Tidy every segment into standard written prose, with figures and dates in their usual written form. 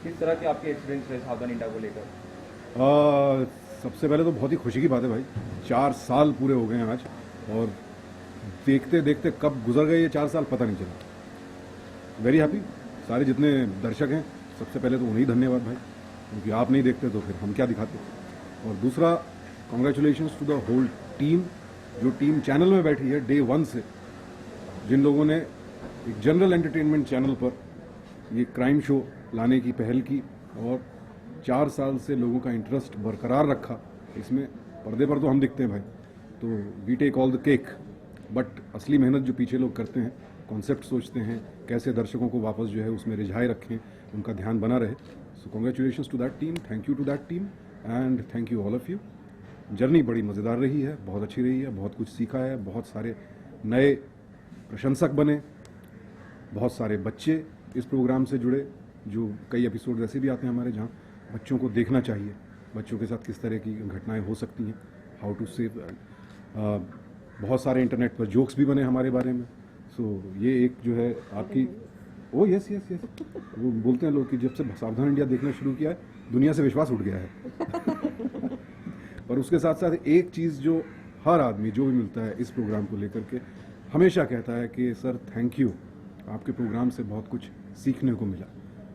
किस तरह के आपके एक्सपीरियंस रहे सावधान इंडिया को लेकर? सबसे पहले तो बहुत ही खुशी की बात है भाई, 4 साल पूरे हो गए हैं आज, और देखते देखते कब गुजर गए ये 4 साल पता नहीं चला। Very happy. सारे जितने दर्शक हैं, सबसे पहले तो उन्हें धन्यवाद भाई, क्योंकि आप नहीं देखते तो फिर हम क्या दिखाते। और दूसरा, congratulations to the whole team, जो टीम चैनल में बैठी है डे 1 से, जिन लोगों ने एक जनरल एंटरटेनमेंट चैनल पर ये क्राइम शो लाने की पहल की और 4 साल से लोगों का इंटरेस्ट बरकरार रखा। इसमें पर्दे पर तो हम दिखते हैं भाई, तो we take all the cake, but असली मेहनत जो पीछे लोग करते हैं, कॉन्सेप्ट सोचते हैं, कैसे दर्शकों को वापस जो है उसमें रिझाए रखें, उनका ध्यान बना रहे। So congratulations to that team, thank you to that team, and thank you all of you. Journey बड़ी मज़ेदार रही है, बहुत अच्छी रही है, बहुत कुछ सीखा है, बहुत सारे नए प्रशंसक बने, बहुत सारे बच्चे इस प्रोग्राम से जुड़े। जो कई एपिसोड ऐसे भी आते हैं हमारे जहाँ बच्चों को देखना चाहिए, बच्चों के साथ किस तरह की घटनाएं हो सकती हैं, हाउ टू सेव। बहुत सारे इंटरनेट पर जोक्स भी बने हमारे बारे में। सो ये एक जो है आपकी, ओ यस यस यस, वो बोलते हैं लोग कि जब से सावधान इंडिया देखना शुरू किया है दुनिया से विश्वास उठ गया है। पर उसके साथ साथ एक चीज़ जो हर आदमी जो भी मिलता है इस प्रोग्राम को लेकर के हमेशा कहता है कि सर थैंक यू, आपके प्रोग्राम से बहुत कुछ सीखने को मिला,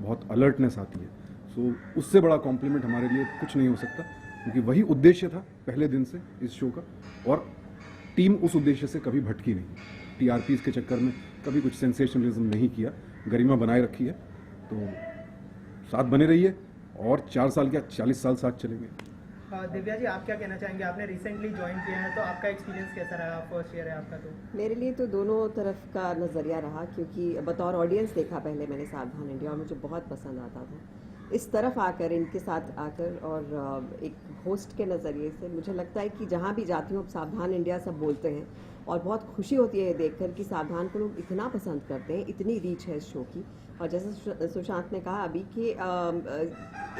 बहुत अलर्टनेस आती है। सो उससे बड़ा कॉम्प्लीमेंट हमारे लिए कुछ नहीं हो सकता, क्योंकि वही उद्देश्य था पहले दिन से इस शो का, और टीम उस उद्देश्य से कभी भटकी नहीं। टीआरपीज के चक्कर में कभी कुछ सेंसेशनलिज्म नहीं किया, गरिमा बनाए रखी है। तो साथ बने रहिए, और 4 साल क्या 40 साल साथ चलेंगे। दिव्या जी, आप क्या कहना चाहेंगे? आपने रिसेंटली ज्वाइन किया है, तो आपका एक्सपीरियंस कैसा रहा? फर्स्ट ईयर है आपका। तो मेरे लिए तो दोनों तरफ का नज़रिया रहा, क्योंकि बतौर ऑडियंस देखा पहले मैंने सावधान इंडिया, और मुझे बहुत पसंद आता था। इस तरफ आकर, इनके साथ आकर, और एक होस्ट के नज़रिए से मुझे लगता है कि जहाँ भी जाती हूँ सावधान इंडिया सब बोलते हैं, और बहुत खुशी होती है ये देखकर कि सावधान को लोग इतना पसंद करते हैं, इतनी रीच है इस शो की। और जैसे सुशांत ने कहा अभी कि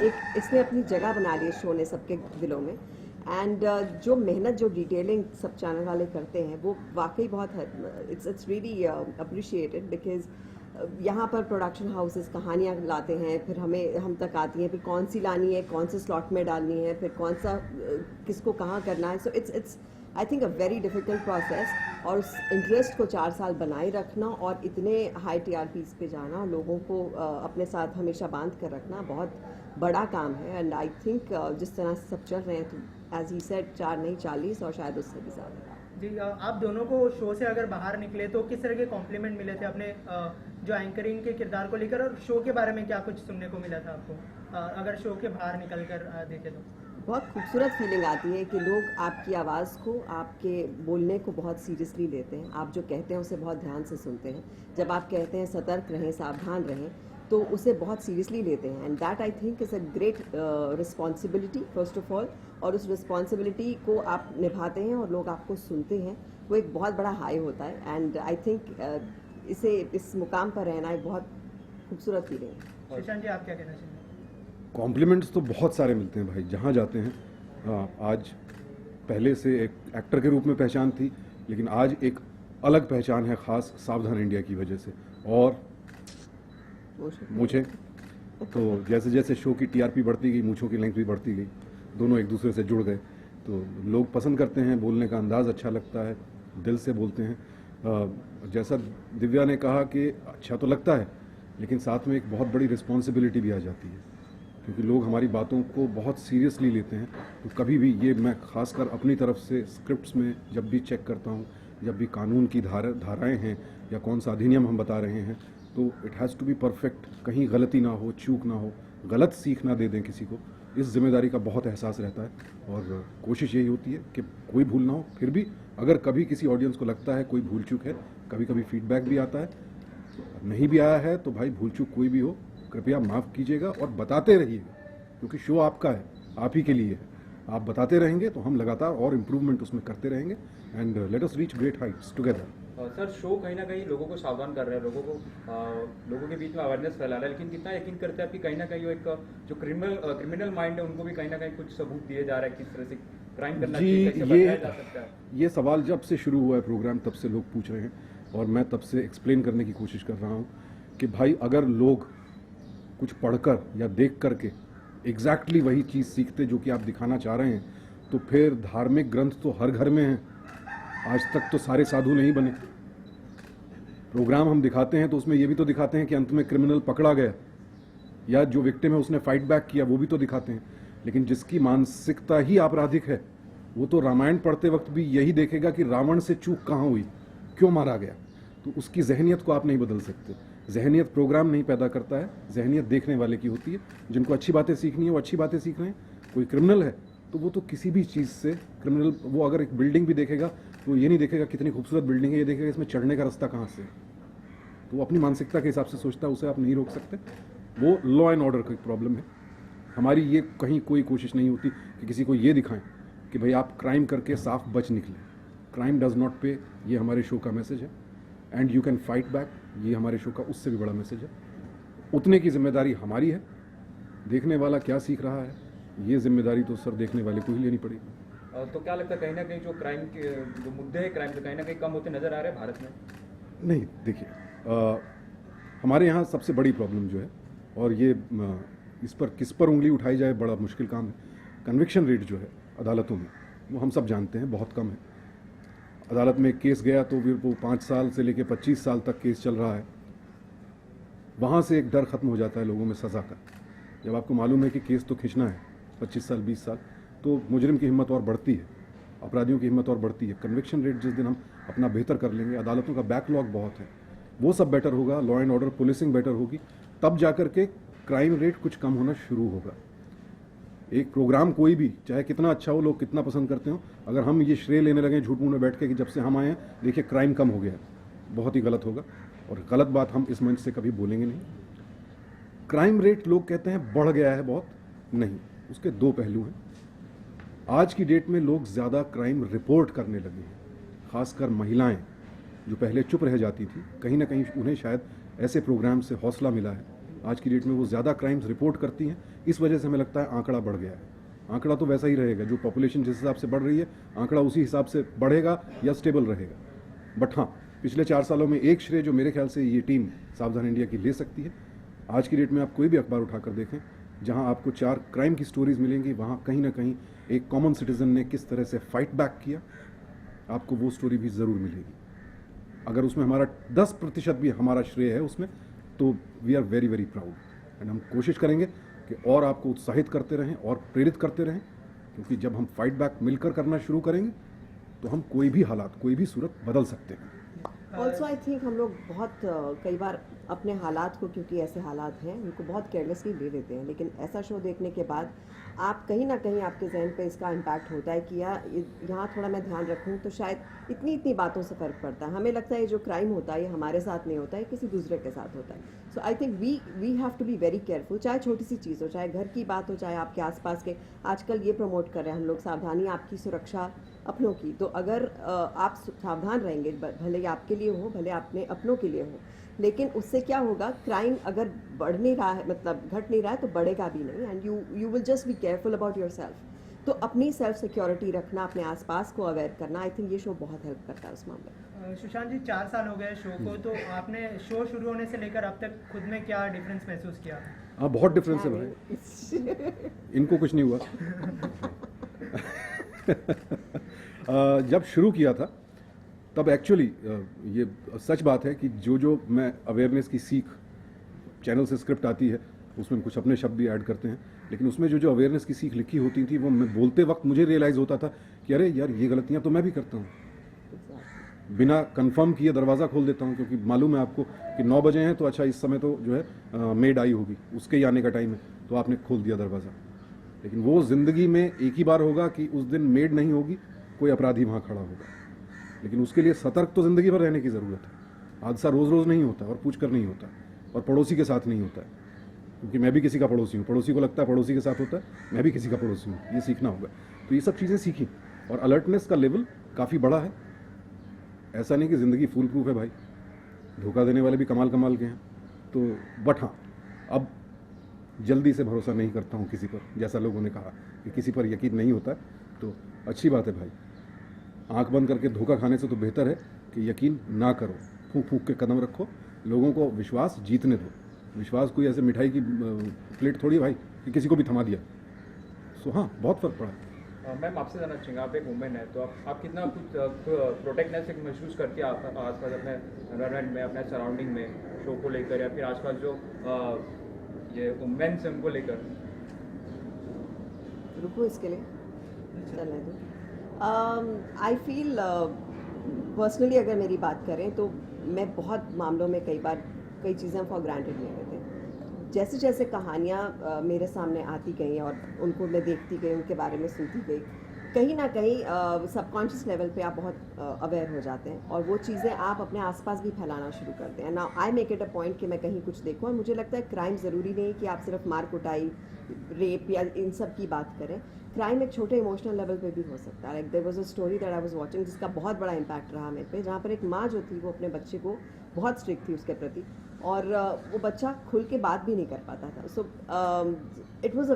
एक इसने अपनी जगह बना ली इस शो ने सबके दिलों में। एंड जो मेहनत, जो डिटेलिंग सब चैनल वाले करते हैं, वो वाकई बहुत इट्स रियली अप्रिशिएटेड, बिकॉज यहाँ पर प्रोडक्शन हाउसेस कहानियाँ लाते हैं, फिर हम तक आती हैं, फिर कौन सी लानी है, कौन से स्लॉट में डालनी है, फिर कौन सा किसको कहाँ करना है। So it's I think a very difficult process, और उस इंटरेस्ट को 4 साल बनाए रखना और इतने हाई टीआरपीज़ पे जाना, लोगों को अपने साथ हमेशा बांध कर रखना बहुत बड़ा काम है। एंड आई थिंक जिस तरह से सब चल रहे हैं, तो एज ही सेड 4 नहीं 40 और शायद उससे भी ज़्यादा। जी, आप दोनों को शो से अगर बाहर निकले तो किस तरह के कॉम्प्लीमेंट मिले थे अपने जो एंकरिंग के किरदार को लेकर, और शो के बारे में क्या कुछ सुनने को मिला था आपको, अगर शो के बाहर निकल कर देखे तो? बहुत खूबसूरत फीलिंग आती है कि लोग आपकी आवाज़ को, आपके बोलने को बहुत सीरियसली लेते हैं। आप जो कहते हैं उसे बहुत ध्यान से सुनते हैं। जब आप कहते हैं सतर्क रहें, सावधान रहें, तो उसे बहुत सीरियसली लेते हैं। And that I think is a great responsibility first of all, और उस रिस्पॉन्सिबिलिटी को आप निभाते हैं और लोग आपको सुनते हैं, वो एक बहुत बड़ा हाई होता है। एंड आई थिंक इस मुकाम पर रहना एक बहुत खूबसूरत फीलिंग है। सुशांत जी, आप क्या कहना चाहेंगे? कॉम्प्लीमेंट्स तो बहुत सारे मिलते हैं भाई, जहाँ जाते हैं। आज पहले से एक एक्टर के रूप में पहचान थी, लेकिन आज एक अलग पहचान है, ख़ास सावधान इंडिया की वजह से। और मूछें, तो जैसे जैसे शो की टीआरपी बढ़ती गई, मूछों की लेंथ भी बढ़ती गई, दोनों एक दूसरे से जुड़ गए। तो लोग पसंद करते हैं, बोलने का अंदाज़ अच्छा लगता है, दिल से बोलते हैं। जैसा दिव्या ने कहा कि अच्छा तो लगता है, लेकिन साथ में एक बहुत बड़ी रिस्पॉन्सिबिलिटी भी आ जाती है, क्योंकि लोग हमारी बातों को बहुत सीरियसली लेते हैं। तो कभी भी ये मैं खासकर अपनी तरफ से स्क्रिप्ट्स में जब भी चेक करता हूँ, जब भी कानून की धाराएं हैं या कौन सा अधिनियम हम बता रहे हैं, तो it has to be perfect, कहीं गलती ना हो, चूक ना हो, गलत सीख ना दे दें किसी को। इस जिम्मेदारी का बहुत एहसास रहता है, और कोशिश यही होती है कि कोई भूल ना हो। फिर भी अगर कभी किसी ऑडियंस को लगता है कोई भूल चूक है, कभी कभी फीडबैक भी आता है, नहीं भी आया है तो भाई भूल चूक कोई भी हो, कृपया माफ़ कीजिएगा और बताते रहिएगा, क्योंकि शो आपका है, आप ही के लिए है। आप बताते रहेंगे तो हम लगातार और इम्प्रूवमेंट उसमें करते रहेंगे, and let us reach great Heights together. Sir, show कहीं ना कहीं लोगों को सावधान कर रहा है, लोगों के बीच में अवेयरनेस फैला रहा है, लेकिन कितना यकीन करते हैं आप कि कहीं ना कहीं वो एक जो क्रिमिनल माइंड है उनको भी कहीं ना कहीं कुछ सबूत दिए जा रहा है, किस तरह से क्राइम करना चाहिए, कैसे बचाया जा सकता है? ये सवाल जब से शुरू हुआ है प्रोग्राम तब से लोग पूछ रहे हैं, और मैं तब से एक्सप्लेन करने की कोशिश कर रहा हूँ कि भाई अगर लोग कुछ पढ़कर या देख करके एग्जैक्टली वही चीज़ सीखते जो कि आप दिखाना चाह रहे हैं, तो फिर धार्मिक ग्रंथ तो हर घर में हैं। आज तक तो सारे साधु नहीं बने। प्रोग्राम हम दिखाते हैं तो उसमें ये भी तो दिखाते हैं कि अंत में क्रिमिनल पकड़ा गया, या जो विक्टिम है उसने फाइट बैक किया, वो भी तो दिखाते हैं। लेकिन जिसकी मानसिकता ही आपराधिक है, वो तो रामायण पढ़ते वक्त भी यही देखेगा कि रावण से चूक कहाँ हुई, क्यों मारा गया। तो उसकी जहनियत को आप नहीं बदल सकते। जहनियत प्रोग्राम नहीं पैदा करता है, जहनियत देखने वाले की होती है। जिनको अच्छी बातें सीखनी है वो अच्छी बातें सीख रहे हैं। कोई क्रिमिनल है तो वो तो किसी भी चीज़ से क्रिमिनल, वो अगर एक बिल्डिंग भी देखेगा तो ये नहीं देखेगा कितनी खूबसूरत बिल्डिंग है, ये देखेगा इसमें चढ़ने का रास्ता कहाँ से है। तो वो अपनी मानसिकता के हिसाब से सोचता है, उसे आप नहीं रोक सकते। वो लॉ एंड ऑर्डर का प्रॉब्लम है। हमारी ये कहीं कोई कोशिश नहीं होती कि किसी को ये दिखाएं कि भाई आप क्राइम करके साफ बच निकले। क्राइम डज नॉट पे, ये हमारे शो का मैसेज है। And you can fight back, ये हमारे शो का उससे भी बड़ा मैसेज है। उतने की जिम्मेदारी हमारी है। देखने वाला क्या सीख रहा है, ये जिम्मेदारी तो सर देखने वाले को ही लेनी पड़ेगी। तो क्या लगता है कहीं ना कहीं जो क्राइम के जो मुद्दे हैं क्राइम के कहीं ना कहीं कम होते नजर आ रहे हैं भारत में? नहीं, देखिए, हमारे यहाँ सबसे बड़ी प्रॉब्लम जो है, और ये इस पर किस पर उंगली उठाई जाए बड़ा मुश्किल काम है। कन्विक्शन रेट जो है अदालतों में, वो हम सब जानते हैं बहुत कम है। अदालत में केस गया तो फिर वो 5 साल से लेकर 25 साल तक केस चल रहा है। वहाँ से एक डर खत्म हो जाता है लोगों में सज़ा का। जब आपको मालूम है कि केस तो खींचना है 25 साल 20 साल, तो मुजरिम की हिम्मत और बढ़ती है, अपराधियों की हिम्मत और बढ़ती है। कन्विक्शन रेट जिस दिन हम अपना बेहतर कर लेंगे, अदालतों का बैकलॉग बहुत है, वो सब बेटर होगा, law and order policing better होगी, तब जाकर के क्राइम रेट कुछ कम होना शुरू होगा। एक प्रोग्राम कोई भी, चाहे कितना अच्छा हो, लोग कितना पसंद करते हो, अगर हम ये श्रेय लेने लगे झूठ मूठ में बैठ के कि जब से हम आए हैं देखिए क्राइम कम हो गया है, बहुत ही गलत होगा। और गलत बात हम इस मंच से कभी बोलेंगे नहीं। क्राइम रेट लोग कहते हैं बढ़ गया है बहुत, नहीं, उसके 2 पहलू हैं। आज की डेट में लोग ज़्यादा क्राइम रिपोर्ट करने लगे हैं, खासकर महिलाएं जो पहले चुप रह जाती थी, कहीं ना कहीं उन्हें शायद ऐसे प्रोग्राम से हौसला मिला है। आज की डेट में वो ज़्यादा क्राइम्स रिपोर्ट करती हैं। इस वजह से हमें लगता है आंकड़ा बढ़ गया है। आंकड़ा तो वैसा ही रहेगा, जो पॉपुलेशन जिस हिसाब से बढ़ रही है आंकड़ा उसी हिसाब से बढ़ेगा या स्टेबल रहेगा। बट हाँ, पिछले 4 सालों में एक श्रेय जो मेरे ख्याल से ये टीम सावधान इंडिया की ले सकती है। आज की डेट में आप कोई भी अखबार उठाकर देखें, जहां आपको 4 क्राइम की स्टोरीज मिलेंगी, वहां कहीं ना कहीं एक कॉमन सिटीजन ने किस तरह से फाइट बैक किया, आपको वो स्टोरी भी ज़रूर मिलेगी। अगर उसमें हमारा 10% भी हमारा श्रेय है उसमें, तो we are very very proud. And हम कोशिश करेंगे कि और आपको उत्साहित करते रहें और प्रेरित करते रहें, क्योंकि जब हम फाइट बैक मिलकर करना शुरू करेंगे तो हम कोई भी हालात, कोई भी सूरत बदल सकते हैं। ऑल्सो आई थिंक हम लोग बहुत कई बार अपने हालात को, क्योंकि ऐसे हालात हैं, उनको बहुत केयरलेसली ले लेते हैं। लेकिन ऐसा शो देखने के बाद आप कहीं ना कहीं आपके जहन पे इसका इम्पैक्ट होता है कि यहाँ थोड़ा मैं ध्यान रखूँ तो शायद इतनी बातों से फ़र्क पड़ता है। हमें लगता है ये जो क्राइम होता है ये हमारे साथ नहीं होता है, किसी दूसरे के साथ होता है। So I think we have to be very careful, चाहे छोटी सी चीज़ हो, चाहे घर की बात हो, चाहे आपके आसपास के। आजकल ये प्रमोट कर रहे हैं हम लोग, सावधानी आपकी सुरक्षा अपनों की। तो अगर आप सावधान रहेंगे, भले ही आपके लिए हो, भले अपने अपनों के लिए हो, लेकिन उससे क्या होगा, क्राइम अगर बढ़ नहीं रहा है, मतलब घट नहीं रहा है, तो बढ़ेगा भी नहीं। And you will just be careful about your self. तो अपनी सेल्फ सिक्योरिटी रखना, अपने आसपास को अवेयर करना, आई थिंक ये शो बहुत हेल्प करता है उस मामले में। सुशांत जी, 4 साल हो गए शो को, तो आपने शो शुरू होने से लेकर अब तक खुद में क्या डिफरेंस महसूस किया? हाँ, बहुत डिफरेंस है भाई। इनको कुछ नहीं हुआ। जब शुरू किया था तब एक्चुअली ये सच बात है कि जो मैं अवेयरनेस की सीख, चैनल से स्क्रिप्ट आती है उसमें कुछ अपने शब्द भी ऐड करते हैं, लेकिन उसमें जो अवेयरनेस की सीख लिखी होती थी वो मैं बोलते वक्त मुझे रियलाइज़ होता था कि अरे यार, ये गलतियाँ तो मैं भी करता हूँ। बिना कंफर्म किए दरवाज़ा खोल देता हूँ, क्योंकि मालूम है आपको कि 9 बजे हैं तो अच्छा इस समय तो जो है मेड आई होगी, उसके ही आने का टाइम है, तो आपने खोल दिया दरवाज़ा। लेकिन वो ज़िंदगी में एक ही बार होगा कि उस दिन मेड नहीं होगी, कोई अपराधी वहाँ खड़ा होगा। लेकिन उसके लिए सतर्क तो ज़िंदगी भर रहने की ज़रूरत है। हादसा रोज़ रोज़ नहीं होता और पूछ कर नहीं होता, और पड़ोसी के साथ नहीं होता है, क्योंकि मैं भी किसी का पड़ोसी हूँ। पड़ोसी को लगता है पड़ोसी के साथ होता है, मैं भी किसी का पड़ोसी हूँ। ये सीखना होगा। तो ये सब चीज़ें सीखी, और अलर्टनेस का लेवल काफ़ी बड़ा है। ऐसा नहीं कि ज़िंदगी फूल प्रूफ है भाई, धोखा देने वाले भी कमाल के हैं। तो बट हाँ, अब जल्दी से भरोसा नहीं करता हूँ किसी पर। जैसा लोगों ने कहा कि किसी पर यकीन नहीं होता, तो अच्छी बात है भाई। आंख बंद करके धोखा खाने से तो बेहतर है कि यकीन ना करो, फूंक फूंक के कदम रखो, लोगों को विश्वास जीतने दो। विश्वास कोई ऐसे मिठाई की प्लेट थोड़ी है भाई कि किसी को भी थमा दिया। सो हाँ, बहुत फ़र्क पड़ा है। मैम आपसे जानना चाहेंगे, आप एक वुमेन है तो आप कितना कुछ प्रोटेक्टनेस महसूस करती है आसपास अपने एनवायरनमेंट में, अपने सराउंडिंग में, शो को लेकर या फिर आसपास जो ये वुमेन्स हैं उनको लेकर? रुको इसके लिए चलने दो। आई फील पर्सनली अगर मेरी बात करें तो मैं बहुत मामलों में कई बार कई चीज़ें फॉर ग्रांटेड ले लेते हैं। जैसे जैसे कहानियाँ मेरे सामने आती गई और उनको मैं देखती गई, उनके बारे में सुनती गई, कहीं ना कहीं सबकॉन्शियस लेवल पे आप बहुत अवेयर हो जाते हैं और वो चीज़ें आप अपने आसपास भी फैलाना शुरू करते हैं। Now I make it a point कि मैं कहीं कुछ देखूँ, और मुझे लगता है क्राइम ज़रूरी नहीं कि आप सिर्फ मार कुटाई, रेप या इन सब की बात करें। क्राइम एक छोटे इमोशनल लेवल पे भी हो सकता है। Like there was a story that I was watching जिसका बहुत बड़ा इम्पैक्ट रहा मेरे पे, जहाँ पर एक माँ जो थी वो अपने बच्चे को बहुत स्ट्रिक्ट थी उसके प्रति, और वो बच्चा खुल के बात भी नहीं कर पाता था। So it was a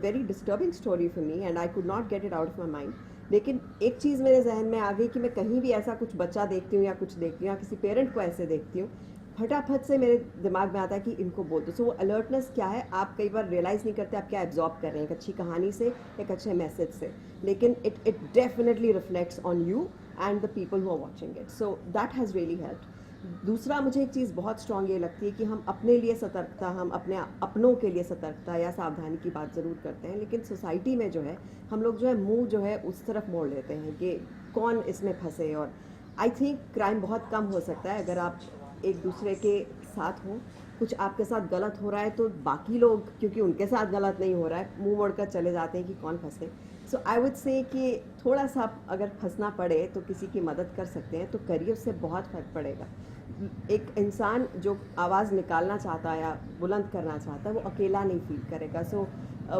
very disturbing story for me and I could not get it out of my mind. लेकिन एक चीज़ मेरे जहन में आ गई कि मैं कहीं भी ऐसा कुछ बच्चा देखती हूँ या कुछ देखती हूँ या किसी पेरेंट को ऐसे देखती हूँ, फटाफट से मेरे दिमाग में आता है कि इनको बोल दो। सो वो अलर्टनेस क्या है, आप कई बार रियलाइज़ नहीं करते आप क्या एब्जॉर्ब कर रहे हैं एक अच्छी कहानी से, एक अच्छे मैसेज से, लेकिन it definitely reflects on you and the people who are watching it. So that has really helped. दूसरा मुझे एक चीज़ बहुत स्ट्रॉन्ग ये लगती है कि हम अपने लिए सतर्कता, हम अपने अपनों के लिए सतर्कता या सावधानी की बात ज़रूर करते हैं, लेकिन सोसाइटी में जो है हम लोग जो है मुंह जो है उस तरफ मोड़ लेते हैं कि कौन इसमें फंसे। और आई थिंक क्राइम बहुत कम हो सकता है अगर आप एक दूसरे के साथ हो। कुछ आपके साथ गलत हो रहा है तो बाकी लोग, क्योंकि उनके साथ गलत नहीं हो रहा है, मुंह मोड़कर चले जाते हैं कि कौन फंसे। सो आई वुड से कि थोड़ा सा अगर फंसना पड़े तो किसी की मदद कर सकते हैं तो करिए, उससे बहुत फ़र्क पड़ेगा। एक इंसान जो आवाज़ निकालना चाहता है या बुलंद करना चाहता है वो अकेला नहीं फील करेगा। सो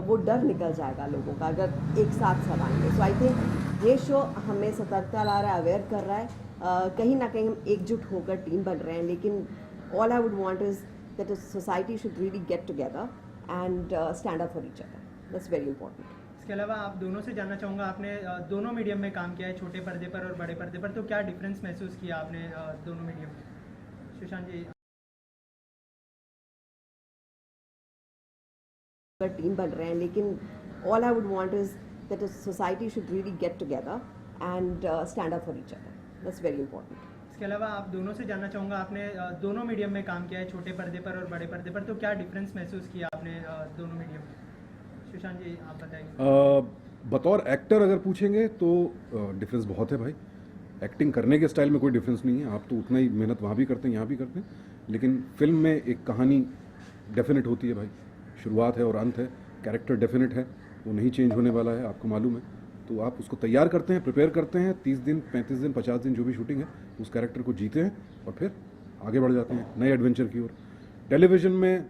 वो डर निकल जाएगा लोगों का अगर एक साथ सब आएंगे। सो आई थिंक ये शो हमें सतर्कता ला रहा है, अवेयर कर रहा है। कहीं ना कहीं हम एकजुट होकर टीम बन रहे हैं, लेकिन all I would want is that society should really get together and stand up for each other. That's very important. इसके अलावा आप दोनों से जानना चाहूँगा, आपने दोनों मीडियम में काम किया है, छोटे पर्दे पर और बड़े पर्दे पर, तो क्या डिफरेंस महसूस किया आपने दोनों मीडियम में? सुशांत जी। टीम बन रहे हैं, लेकिन all I would want is that society should really get together and stand up for each other. That's very important. इसके अलावा आप दोनों से जानना चाहूँगा, आपने दोनों मीडियम में काम किया है, छोटे पर्दे पर और बड़े पर्दे पर, तो क्या डिफरेंस महसूस किया आपने दोनों मीडियम में? सुशांत जी आप बताइए। बतौर एक्टर अगर पूछेंगे तो डिफरेंस बहुत है भाई। एक्टिंग करने के स्टाइल में कोई डिफरेंस नहीं है, आप तो उतना ही मेहनत वहाँ भी करते हैं यहाँ भी करते हैं, लेकिन फिल्म में एक कहानी डेफिनेट होती है भाई, शुरुआत है और अंत है, कैरेक्टर डेफिनेट है, वो नहीं चेंज होने वाला है, आपको मालूम है। तो आप उसको तैयार करते हैं, प्रिपेयर करते हैं, 30 दिन 35 दिन 50 दिन जो भी शूटिंग है उस कैरेक्टर को जीते हैं और फिर आगे बढ़ जाते हैं नए एडवेंचर की ओर। टेलीविज़न में,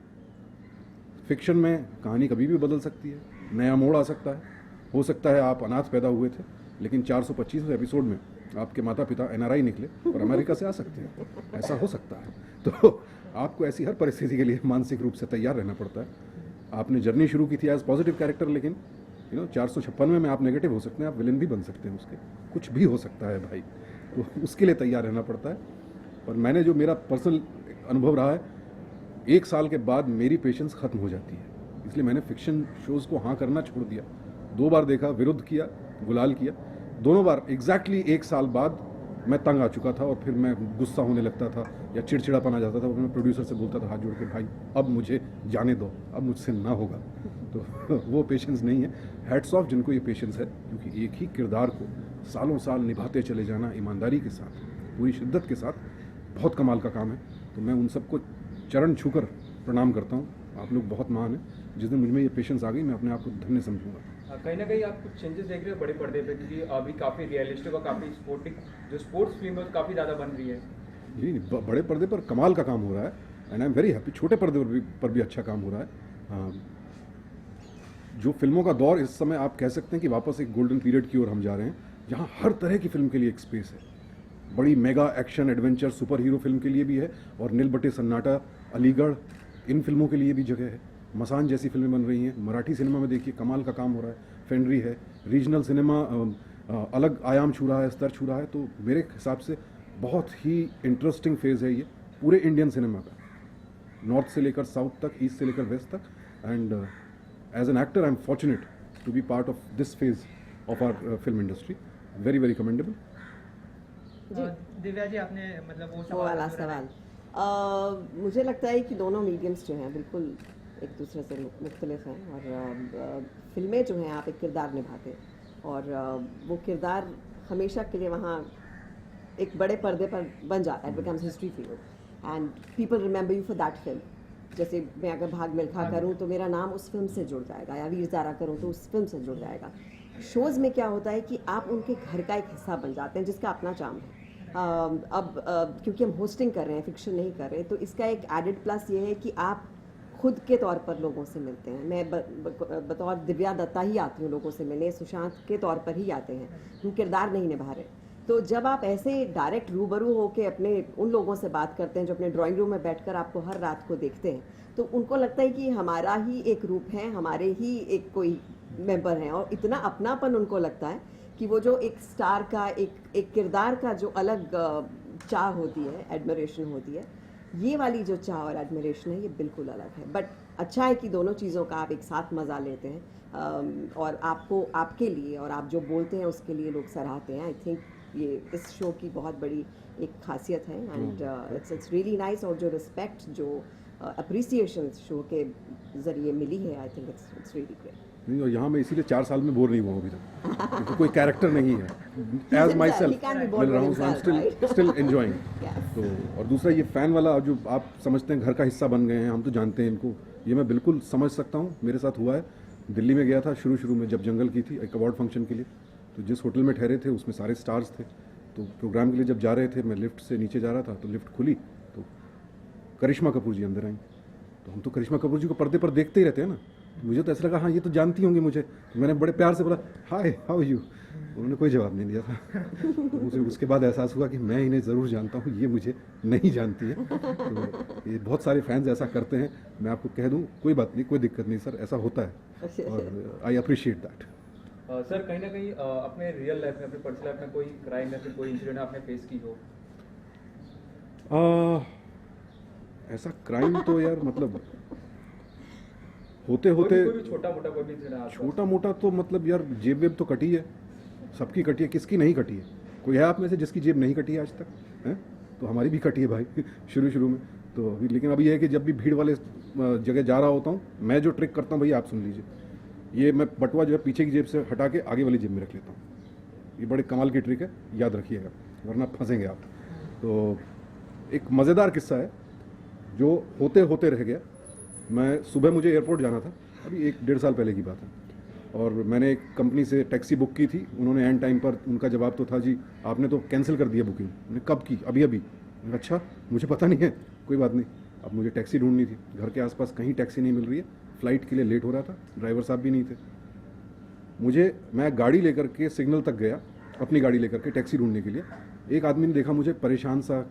फिक्शन में कहानी कभी भी बदल सकती है, नया मोड़ आ सकता है। हो सकता है आप अनाथ पैदा हुए थे लेकिन 425 एपिसोड में आपके माता पिता NRI निकले और अमेरिका से आ सकते हैं, ऐसा हो सकता है। तो आपको ऐसी हर परिस्थिति के लिए मानसिक रूप से तैयार रहना पड़ता है। आपने जर्नी शुरू की थी एज पॉजिटिव कैरेक्टर, लेकिन 456 में आप नेगेटिव हो सकते हैं, आप विलन भी बन सकते हैं, उसके कुछ भी हो सकता है भाई, तो उसके लिए तैयार रहना पड़ता है। और मैंने जो मेरा पर्सनल अनुभव रहा है, 1 साल के बाद मेरी पेशेंस ख़त्म हो जाती है, इसलिए मैंने फिक्शन शोज़ को हाँ करना छोड़ दिया। 2 बार देखा, विरुद्ध किया, गुलाल किया, दोनों बार एग्जैक्टली 1 साल बाद मैं तंग आ चुका था और फिर मैं गुस्सा होने लगता था या चिड़चिड़ापन आ जाता था। मैं प्रोड्यूसर से बोलता था हाथ जोड़ के, भाई अब मुझे जाने दो, अब मुझसे ना होगा। तो वो पेशेंस नहीं है। हैट्स ऑफ जिनको ये पेशेंस है, क्योंकि एक ही किरदार को सालों साल निभाते चले जाना ईमानदारी के साथ, पूरी शिद्दत के साथ, बहुत कमाल का काम है। तो मैं उन सबको चरण छूकर प्रणाम करता हूँ। आप लोग बहुत महान हैं। जिस दिन मुझमें ये पेशेंस आ गई, मैं अपने आप को धन्य समझूंगा। कहीं ना कहीं आप कुछ चेंजेस देख रहे हो बड़े पर्दे पे, क्योंकि अभी काफ़ी रियलिस्टिक और काफ़ी स्पोर्टिक जो स्पोर्ट्स फिल्म है काफ़ी ज़्यादा बन रही है। जी, बड़े पर्दे पर कमाल का काम हो रहा है and I am very happy. छोटे पर्दे पर भी अच्छा काम हो रहा है। जो फिल्मों का दौर इस समय आप कह सकते हैं कि वापस एक गोल्डन पीरियड की ओर हम जा रहे हैं, जहाँ हर तरह की फिल्म के लिए एक स्पेस है। बड़ी mega action adventure super hero film के लिए भी है, और नील बटे सन्नाटा, अलीगढ़, इन फिल्मों के लिए भी जगह है। मसान जैसी फिल्में बन रही हैं। मराठी सिनेमा में देखिए कमाल का काम हो रहा है, फेंड्री है। रीजनल सिनेमा अलग आयाम छू रहा है, स्तर छू रहा है। तो मेरे हिसाब से बहुत ही इंटरेस्टिंग फेज़ है ये पूरे इंडियन सिनेमा का। नॉर्थ से लेकर साउथ तक, ईस्ट से लेकर वेस्ट तक. And as an actor I am fortunate to be part of this phase of our film industry. Very very commendable. Divya ji, आपने मतलब वो वाला सवाल मुझे लगता है कि दोनों मीडियम्स जो हैं बिल्कुल एक दूसरे से मुख्तलिफ हैं. और फिल्में जो हैं आप एक किरदार निभाते हैं और वो किरदार हमेशा के लिए वहाँ एक बड़े पर्दे पर बन जाता है. It becomes history for you and people remember you for that film. जैसे मैं अगर भाग मिल्खा करूँ तो मेरा नाम उस फिल्म से जुड़ जाएगा, या वीर ज़ारा करूँ तो उस फिल्म से जुड़ जाएगा. शोज़ में क्या होता है कि आप उनके घर का एक हिस्सा बन जाते हैं जिसका अपना चार्म है. क्योंकि हम होस्टिंग कर रहे हैं, फिक्शन नहीं कर रहे, तो इसका एक एडेड प्लस ये है कि आप खुद के तौर पर लोगों से मिलते हैं. मैं बतौर दिव्या दत्ता ही आती हूँ लोगों से मिलने, सुशांत के तौर पर ही आते हैं, हम किरदार नहीं निभा रहे. तो जब आप ऐसे डायरेक्ट रूबरू होकर अपने उन लोगों से बात करते हैं जो अपने ड्राइंग रूम में बैठकर आपको हर रात को देखते हैं, तो उनको लगता है कि हमारा ही एक रूप है, हमारे ही एक कोई मेंबर हैं. और इतना अपनापन उनको लगता है कि वो जो एक स्टार का एक किरदार का जो अलग चाह होती है, एडमिरेशन होती है, ये वाली जो चाह और एडमिरेशन है ये बिल्कुल अलग है. बट अच्छा है कि दोनों चीज़ों का आप एक साथ मज़ा लेते हैं. और आपको आपके लिए और आप जो बोलते हैं उसके लिए लोग सराहते हैं. आई थिंक ये इस शो की बहुत बड़ी एक खासियत है. And it's really nice. और जो रिस्पेक्ट, जो अप्रिसिएशन शो के ज़रिए मिली है, I think it's really great. नहीं, और यहाँ मैं इसीलिए 4 साल में बोर नहीं हुआ हूँ अभी तक, क्योंकि कोई कैरेक्टर नहीं है. एज माई सेल्फ मिल रहा हूँ, सो आई एम स्टिल एंजॉइंग. तो और दूसरा ये फ़ैन वाला जो आप समझते हैं घर का हिस्सा बन गए हैं, हम तो जानते हैं इनको, ये मैं बिल्कुल समझ सकता हूँ. मेरे साथ हुआ है. दिल्ली में गया था शुरू में जब जंगल की थी एक अवार्ड फंक्शन के लिए, तो जिस होटल में ठहरे थे उसमें सारे स्टार्स थे. तो प्रोग्राम के लिए जब जा रहे थे, मैं लिफ्ट से नीचे जा रहा था, तो लिफ्ट खुली तो करिश्मा कपूर जी अंदर आई. तो हम तो करिश्मा कपूर जी को पर्दे पर देखते ही रहते हैं ना, तो मुझे तो ऐसा लगा हाँ ये तो जानती होंगी मुझे. तो मैंने बड़े प्यार से बोला हाय हाउ यू. उन्होंने कोई जवाब नहीं दिया था. तो मुझे उसके बाद एहसास हुआ कि मैं इन्हें ज़रूर जानता हूँ, ये मुझे नहीं जानती है. तो ये बहुत सारे फैंस ऐसा करते हैं. मैं आपको कह दूँ कोई बात नहीं, कोई दिक्कत नहीं सर, ऐसा होता है और आई अप्रिशिएट दैट. सर कहीं ना कहीं अपने रियल लाइफ में, अपने पर्सनल लाइफ में कोई क्राइम या फिर कोई इंसिडेंट आपने फेस की हो? ऐसा क्राइम तो यार मतलब होते छोटा मोटा कोई भी इंसिडेंट? छोटा मोटा तो मतलब यार जेब वेब तो कटी है, सबकी कटी है, किसकी नहीं कटी है? कोई है आप में से जिसकी जेब नहीं कटी है आज तक? हैं? तो हमारी भी कटी है भाई शुरू में तो अभी. लेकिन अभी यह है कि जब भी भीड़ वाले जगह जा रहा होता हूँ, मैं जो ट्रिक करता हूँ भैया आप सुन लीजिए. ये मैं बटुआ जो है पीछे की जेब से हटा के आगे वाली जेब में रख लेता हूँ. ये बड़े कमाल की ट्रिक है, याद रखिएगा वरना फंसेंगे आप. तो एक मज़ेदार किस्सा है जो होते रह गया. मैं सुबह मुझे एयरपोर्ट जाना था, अभी 1-1.5 साल पहले की बात है, और मैंने एक कंपनी से टैक्सी बुक की थी. उन्होंने एंड टाइम पर उनका जवाब तो था जी आपने तो कैंसिल कर दिया बुकिंग. मैंने कब की? अभी. अच्छा मुझे पता नहीं है, कोई बात नहीं. अब मुझे टैक्सी ढूंढनी थी, घर के आसपास कहीं टैक्सी नहीं मिल रही है, फ्लाइट के लिए लेट हो रहा था, ड्राइवर साहब भी नहीं थे. मैं गाड़ी लेकर के सिग्नल तक गया, अपनी गाड़ी लेकर के टैक्सी ढूंढने के लिए. एक आदमी ने देखा मुझे परेशान सा,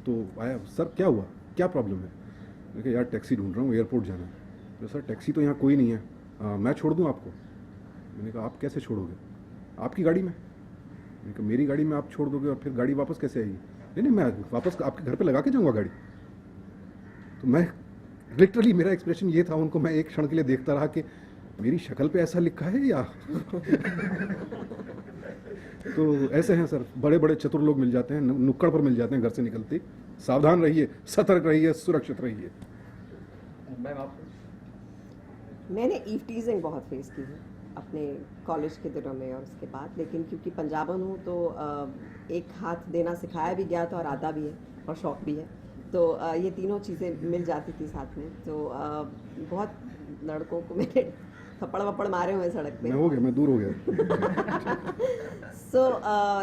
तो आया, सर क्या हुआ, क्या प्रॉब्लम है? मैं कहा यार टैक्सी ढूंढ रहा हूँ, एयरपोर्ट जाना है. तो सर टैक्सी तो यहाँ कोई नहीं है, मैं छोड़ दूँ आपको? मैंने कहा आप कैसे छोड़ोगे, आपकी गाड़ी में? मैंने कहा मेरी गाड़ी में आप छोड़ दोगे और फिर गाड़ी वापस कैसे आएगी? नहीं मैं वापस आपके घर पे लगा के जाऊँगा गाड़ी. तो मैं लिटरली, मेरा एक्सप्रेशन ये था, उनको मैं एक क्षण के लिए देखता रहा कि मेरी शक्ल पे ऐसा लिखा है या तो ऐसे हैं सर, बड़े बड़े चतुर लोग मिल जाते हैं, नुक्कड़ पर मिल जाते हैं घर से निकलते. सावधान रहिए, सतर्क रहिए, सुरक्षित रहिए. मैम आप? मैंने ईव टीजिंग बहुत फेस की है अपने कॉलेज के दिनों में और उसके बाद. लेकिन क्योंकि पंजाबन हूँ तो एक हाथ देना सिखाया भी गया था और आता भी है और शौक भी है. तो ये तीनों चीज़ें मिल जाती थी साथ में. तो बहुत लड़कों को मैंने थप्पड़ वप्पड़ मारे हुए सड़क पे. मैं दूर हो गया.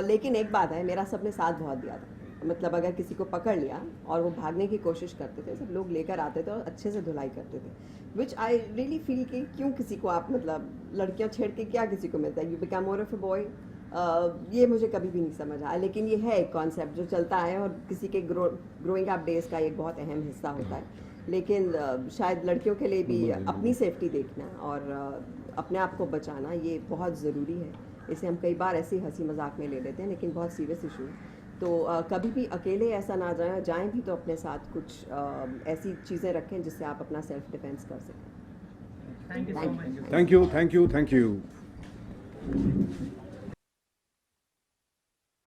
लेकिन एक बात है, मेरा सबने साथ बहुत दिया था. मतलब अगर किसी को पकड़ लिया और वो भागने की कोशिश करते थे, सब लोग लेकर आते थे और अच्छे से धुलाई करते थे. विच आई रियली फील कि क्यों किसी को आप मतलब लड़कियां छेड़ के क्या किसी को मिलता है? You become more of a boy. ये मुझे कभी भी नहीं समझ आया. लेकिन ये है एक कॉन्सेप्ट जो चलता है और किसी के ग्रोइंग अप डेज का एक बहुत अहम हिस्सा होता है. लेकिन शायद लड़कियों के लिए भी अपनी सेफ्टी देखना और अपने आप को बचाना ये बहुत ज़रूरी है. इसे हम कई बार ऐसे हंसी मजाक में ले लेते हैं, लेकिन बहुत सीरियस इशू है. तो कभी भी अकेले ऐसा ना जाए, जाएं भी तो अपने साथ कुछ ऐसी चीज़ें रखें जिससे आप अपना सेल्फ डिफेंस कर सकें। Thank you so much. Thank you, thank you, thank you.